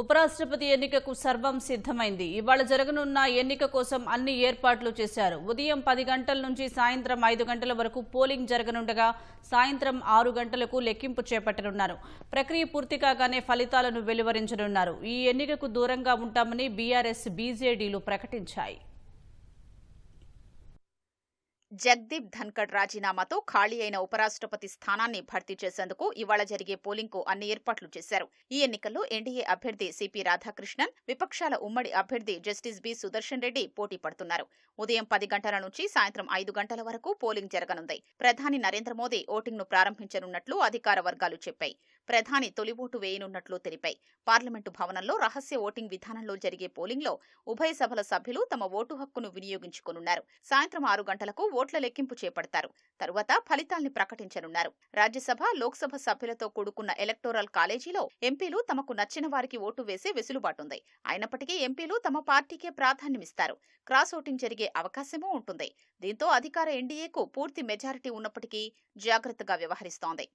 ఉపరాష్ట్రపతి ఎన్నికకు సర్వం సిద్ధమైంది. ఇవాళ జరగనున్న ఎన్నిక కోసం అన్ని ఏర్పాట్లు చేశారు. ఉదయం 10 గంటల నుంచి సాయంత్రం 5 గంటల వరకు పోలింగ్ జరగనుండగా సాయంత్రం 6 గంటలకు లెక్కింపు చేపట్టనున్నారు. ప్రక్రియ పూర్తి కాగానే ఫలితాలను వెలువరించనున్నారు. ఈ ఎన్నికకు దూరంగా ఉంటామని బీఆర్ఎస్, బీజేడీలు ప్రకటించాయి. జగదీప్ ధన్కడ్ రాజీనామాతో ఖాళీ అయిన ఉపరాష్ట్రపతి స్థానాన్ని భర్తీ చేసేందుకు ఇవాళ జరిగే పోలింగ్ కు అన్ని ఏర్పాట్లు చేశారు. ఈ ఎన్నికల్లో ఎన్డీఏ అభ్యర్థి సిపి రాధాకృష్ణన్, విపక్షాల ఉమ్మడి అభ్యర్థి జస్టిస్ బి సుదర్శన్ రెడ్డి పోటీ పడుతున్నారు. ఉదయం 10 గంటల నుంచి సాయంత్రం 5 గంటల వరకు పోలింగ్ జరగనుంది. ప్రధాని నరేంద్ర మోదీ ఓటింగ్ ను ప్రారంభించనున్నట్లు అధికార వర్గాలు చెప్పాయి. ప్రధాని తొలి ఓటు వేయనున్నట్లు తెలిపాయి. పార్లమెంటు భవనంలో రహస్య ఓటింగ్ విధానంలో జరిగే పోలింగ్ లో ఉభయ సభల సభ్యులు తమ ఓటు హక్కును వినియోగించుకోనున్నారు. సాయంత్రం 6 గంటలకు ఓట్ల లెక్కింపు చేపడతారు. తరువాత ఫలితాల్ని ప్రకటించనున్నారు. రాజ్యసభ, లోక్సభ సభ్యులతో కూడుకున్న ఎలక్టోరల్ కాలేజీలో ఎంపీలు తమకు నచ్చిన వారికి ఓటు వేసే వెసులుబాటుంది. అయినప్పటికీ ఎంపీలు తమ పార్టీకే ప్రాధాన్యమిస్తారు. క్రాస్ ఓటింగ్ జరిగే అవకాశమూ ఉంటుంది. దీంతో అధికార ఎన్డీఏకు పూర్తి మెజారిటీ ఉన్నప్పటికీ జాగ్రత్తగా వ్యవహరిస్తోంది.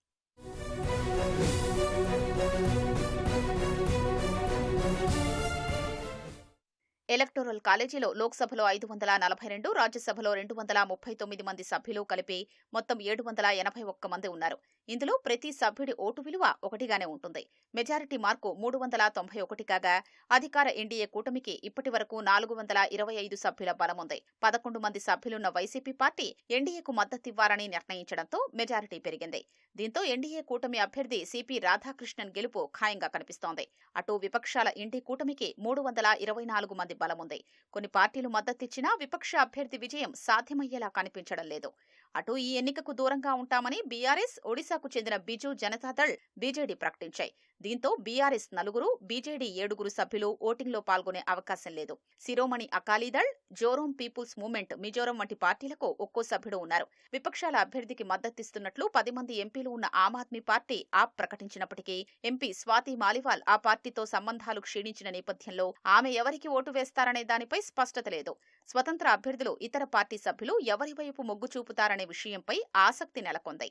ఎలక్టోరల్ కాలేజీలో లోక్సభలో 542, రాజ్యసభలో 239 మంది సభ్యులు కలిపి మొత్తం 781 మంది ఉన్నారు. ఇందులో ప్రతి సభ్యుడి ఓటు విలువ ఒకటిగానే ఉంటుంది. మెజారిటీ మార్కు 391 కాగా అధికార ఎన్డీఏ కూటమికి ఇప్పటి వరకు 425 సభ్యుల బలముంది. 11 మంది సభ్యులున్న వైసీపీ పార్టీ ఎన్డీఏకు మద్దతివ్వాలని నిర్ణయించడంతో మెజారిటీ పెరిగింది. దీంతో ఎన్డీఏ కూటమి అభ్యర్థి సిపి రాధాకృష్ణన్ గెలుపు ఖాయంగా కనిపిస్తోంది. అటు విపక్షాల ఇండి కూటమికి 324 మంది బలముంది. కొన్ని పార్టీలు మద్దతిచ్చినా విపక్ష అభ్యర్థి విజయం సాధ్యమయ్యేలా కనిపించడం లేదు. అటు ఈ ఎన్నికకు దూరంగా ఉంటామని బీఆర్ఎస్, ఒడిశాకు చెందిన బిజు జనతాదళ్, బీజేడీ ప్రకటించాయి. దీంతో బీఆర్ఎస్ 4, బీజేడీ 7 సభ్యులు ఓటింగ్లో పాల్గొనే అవకాశం లేదు. శిరోమణి అకాలీదళ్, జోరోమ్ పీపుల్స్ మూవ్మెంట్ మిజోరం వంటి పార్టీలకు ఒక్కో సభ్యుడు ఉన్నారు. విపక్షాల అభ్యర్థికి మద్దతిస్తున్నట్లు 10 మంది ఎంపీలు ఉన్న ఆమ్ ఆద్మీ పార్టీ ఆప్ ప్రకటించినప్పటికీ ఎంపీ స్వాతి మాలివాల్ ఆ పార్టీతో సంబంధాలు క్షీణించిన నేపథ్యంలో ఆమె ఎవరికి ఓటు వేస్తారనే దానిపై స్పష్టత లేదు. స్వతంత్ర అభ్యర్థులు, ఇతర పార్టీ సభ్యులు ఎవరి వైపు మొగ్గు చూపుతారనే విషయంపై ఆసక్తి నెలకొంది.